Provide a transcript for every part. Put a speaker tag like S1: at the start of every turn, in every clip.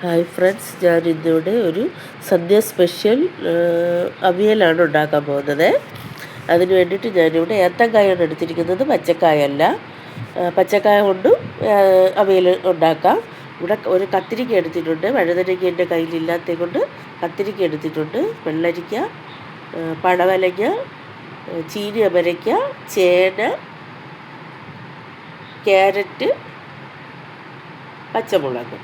S1: Hi friends, ഞാൻ ഇന്നിവിടെ ഒരു സദ്യ സ്പെഷ്യൽ അവിയലാണ് ഉണ്ടാക്കാൻ പോകുന്നത്. അതിന് വേണ്ടിയിട്ട് ഞാനിവിടെ ഏത്തക്കായാണ് എടുത്തിരിക്കുന്നത്, പച്ചക്കായല്ല. പച്ചക്കായ കൊണ്ടും അവിയൽ ഉണ്ടാക്കാം. ഇവിടെ ഒരു കത്തിരിക്ക എടുത്തിട്ടുണ്ട്. വഴുതനങ്ങ എൻ്റെ കയ്യിലില്ലാത്തത് കൊണ്ട് കത്തിരിക്ക എടുത്തിട്ടുണ്ട്. വെള്ളരിക്ക, പടവലങ്ങ, ചീനി അമരയ്ക്ക, ചേന, ക്യാരറ്റ്, പച്ചമുളക്,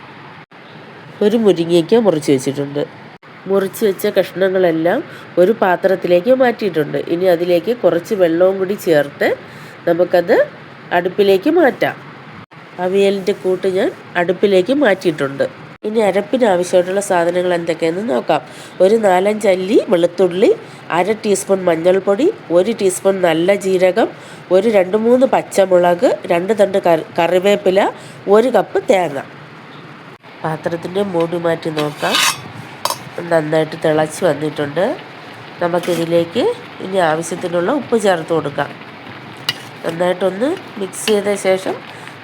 S1: ഒരു മുരിങ്ങയ്ക്ക മുറിച്ച് വെച്ചിട്ടുണ്ട്. മുറിച്ച് വെച്ച കഷ്ണങ്ങളെല്ലാം ഒരു പാത്രത്തിലേക്ക് മാറ്റിയിട്ടുണ്ട്. ഇനി അതിലേക്ക് കുറച്ച് വെള്ളവും കൂടി ചേർത്ത് നമുക്കത് അടുപ്പിലേക്ക് മാറ്റാം. അവിയലിൻ്റെ കൂട്ട് ഞാൻ അടുപ്പിലേക്ക് മാറ്റിയിട്ടുണ്ട്. ഇനി അരപ്പിന് ആവശ്യമായിട്ടുള്ള സാധനങ്ങൾ എന്തൊക്കെയെന്ന് നോക്കാം. ഒരു 4-5 അല്ലി വെളുത്തുള്ളി, 1/2 ടീസ്പൂൺ മഞ്ഞൾപ്പൊടി, 1 ടീസ്പൂൺ നല്ല ജീരകം, ഒരു 2-3 പച്ചമുളക്, 2 തണ്ട് കറിവേപ്പില, 1 കപ്പ് തേങ്ങ. പാത്രത്തിൻ്റെ മൂടി മാറ്റി നോക്കാം. നന്നായിട്ട് തിളച്ച് വന്നിട്ടുണ്ട്. നമുക്കിതിലേക്ക് ഇനി ആവശ്യത്തിനുള്ള ഉപ്പ് ചേർത്ത് കൊടുക്കാം. നന്നായിട്ടൊന്ന് മിക്സ് ചെയ്ത ശേഷം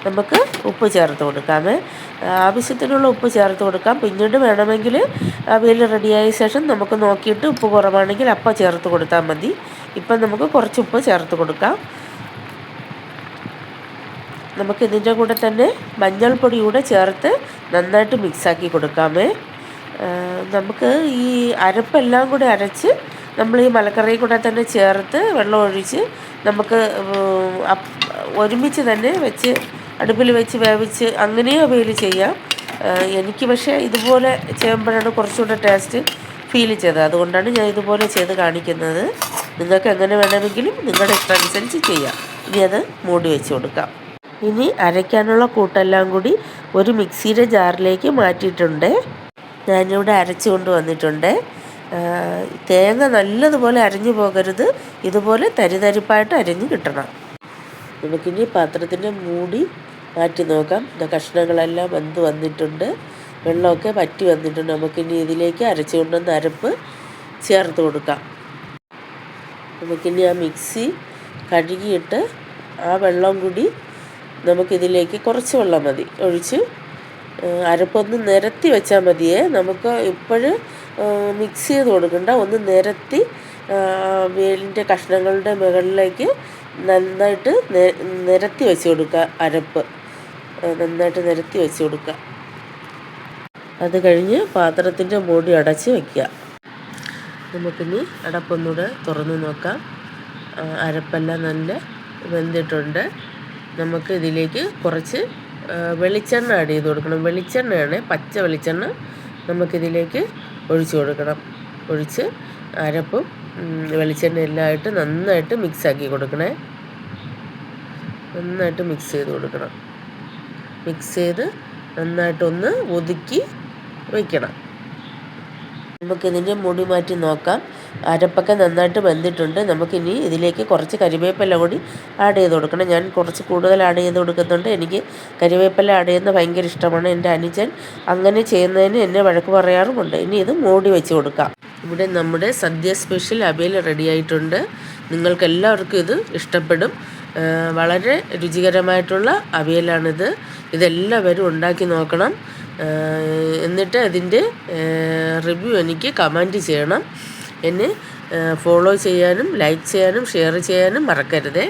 S1: നമുക്ക് ഉപ്പ് ചേർത്ത് കൊടുക്കാമേ. ആവശ്യത്തിനുള്ള ഉപ്പ് ചേർത്ത് കൊടുക്കാം. പിന്നീട് വേണമെങ്കിൽ അവിയൽ റെഡിയായ ശേഷം നമുക്ക് നോക്കിയിട്ട് ഉപ്പ് കുറവാണെങ്കിൽ അപ്പം ചേർത്ത് കൊടുത്താൽ മതി. ഇപ്പം നമുക്ക് കുറച്ച് ഉപ്പ് ചേർത്ത് കൊടുക്കാം. നമുക്കിതിൻ്റെ കൂടെ തന്നെ മഞ്ഞൾപ്പൊടി കൂടെ ചേർത്ത് നന്നായിട്ട് മിക്സാക്കി കൊടുക്കാമേ. നമുക്ക് ഈ അരപ്പെല്ലാം കൂടെ അരച്ച് നമ്മൾ ഈ മലക്കറി കൂടെ തന്നെ ചേർത്ത് വെള്ളം ഒഴിച്ച് നമുക്ക് ഒരുമിച്ച് തന്നെ വെച്ച് അടുപ്പിൽ വെച്ച് വേവിച്ച് അങ്ങനെയും അവിയൽ ചെയ്യാം. എനിക്ക് പക്ഷേ ഇതുപോലെ ചെയ്യുമ്പോഴാണ് കുറച്ചുകൂടെ ടേസ്റ്റ് ഫീൽ ചെയ്തത്. അതുകൊണ്ടാണ് ഞാൻ ഇതുപോലെ ചെയ്ത് കാണിക്കുന്നത്. നിങ്ങൾക്ക് എങ്ങനെ വേണമെങ്കിലും നിങ്ങളുടെ ഇഷ്ടമനുസരിച്ച് ചെയ്യാം. ഇനി അത് മൂടി വെച്ച് കൊടുക്കാം. ഇനി അരയ്ക്കാനുള്ള കൂട്ടെല്ലാം കൂടി ഒരു മിക്സിയുടെ ജാറിലേക്ക് മാറ്റിയിട്ടുണ്ട്. ഞാനിവിടെ അരച്ച് കൊണ്ട് വന്നിട്ടുണ്ട്. തേങ്ങ നല്ലതുപോലെ അരിഞ്ഞു പോകരുത്, ഇതുപോലെ തരിതരിപ്പായിട്ട് അരിഞ്ഞ് കിട്ടണം. നമുക്കിനി പാത്രത്തിൻ്റെ മൂടി മാറ്റി നോക്കാം. കഷ്ണങ്ങളെല്ലാം വെന്ത് വന്നിട്ടുണ്ട്, വെള്ളമൊക്കെ വറ്റി വന്നിട്ടുണ്ട്. നമുക്കിനി ഇതിലേക്ക് അരച്ച് കൊണ്ടുവന്ന അരപ്പ് ചേർത്ത് കൊടുക്കാം. നമുക്കിനി ആ മിക്സി കഴുകിയിട്ട് ആ വെള്ളം കൂടി നമുക്കിതിലേക്ക് കുറച്ച് വെള്ളം മതി ഒഴിച്ച് അരപ്പൊന്ന് നിരത്തി വെച്ചാൽ മതിയേ. നമുക്ക് ഇപ്പോഴും മിക്സ് ചെയ്ത് കൊടുക്കണ്ട. ഒന്ന് നിരത്തി അവിയലിൻ്റെ കഷ്ണങ്ങളുടെ മുകളിലേക്ക് നന്നായിട്ട് നിരത്തി വെച്ച് കൊടുക്കുക. അരപ്പ് നന്നായിട്ട് നിരത്തി വെച്ച് കൊടുക്കുക. അത് കഴിഞ്ഞ് പാത്രത്തിൻ്റെ മൂടി അടച്ച് വയ്ക്കുക. നമുക്കിനി അടപ്പൊന്നുകൂടെ തുറന്ന് നോക്കാം. അരപ്പെല്ലാം നല്ല വെന്തിട്ടുണ്ട്. നമുക്ക് ഇതിലേക്ക് കുറച്ച് വെളിച്ചെണ്ണ ആഡ് ചെയ്ത് കൊടുക്കണം. വെളിച്ചെണ്ണയാണ്, പച്ച വെളിച്ചെണ്ണ നമുക്കിതിലേക്ക് ഒഴിച്ച് കൊടുക്കണം. ഒഴിച്ച് അരപ്പും വെളിച്ചെണ്ണ എല്ലാം ആയിട്ട് നന്നായിട്ട് മിക്സാക്കി കൊടുക്കണേ. നന്നായിട്ട് മിക്സ് ചെയ്ത് കൊടുക്കണം. മിക്സ് ചെയ്ത് നന്നായിട്ടൊന്ന് ഒതുക്കി വയ്ക്കണം. നമുക്കിതിൻ്റെ മൂടി മാറ്റി നോക്കാം. അരപ്പൊക്കെ നന്നായിട്ട് വെന്തിട്ടുണ്ട്. നമുക്കിനി ഇതിലേക്ക് കുറച്ച് കരിവേപ്പില കൂടി ആഡ് ചെയ്ത് കൊടുക്കണം. ഞാൻ കുറച്ച് കൂടുതൽ ആഡ് ചെയ്ത് കൊടുക്കുന്നുണ്ട്. എനിക്ക് കരിവേപ്പില ആഡ് ചെയ്യുന്നത് ഭയങ്കര ഇഷ്ടമാണ്. എൻ്റെ അനുജൻ അങ്ങനെ ചെയ്യുന്നതിന് എന്നെ വഴക്ക് പറയാറുമുണ്ട്. ഇനി ഇത് മൂടി വെച്ച് കൊടുക്കാം. ഇവിടെ നമ്മുടെ സദ്യ സ്പെഷ്യൽ അവിയൽ റെഡിയായിട്ടുണ്ട്. നിങ്ങൾക്കെല്ലാവർക്കും ഇത് ഇഷ്ടപ്പെടും. വളരെ രുചികരമായിട്ടുള്ള അവിയലാണിത്. ഇതെല്ലാവരും ഉണ്ടാക്കി നോക്കണം. എന്നിട്ട് അതിൻ്റെ റിവ്യൂ എനിക്ക് കമൻറ്റ് ചെയ്യണം. എന്നെ ഫോളോ ചെയ്യാനും ലൈക്ക് ചെയ്യാനും ഷെയർ ചെയ്യാനും മറക്കരുതേ.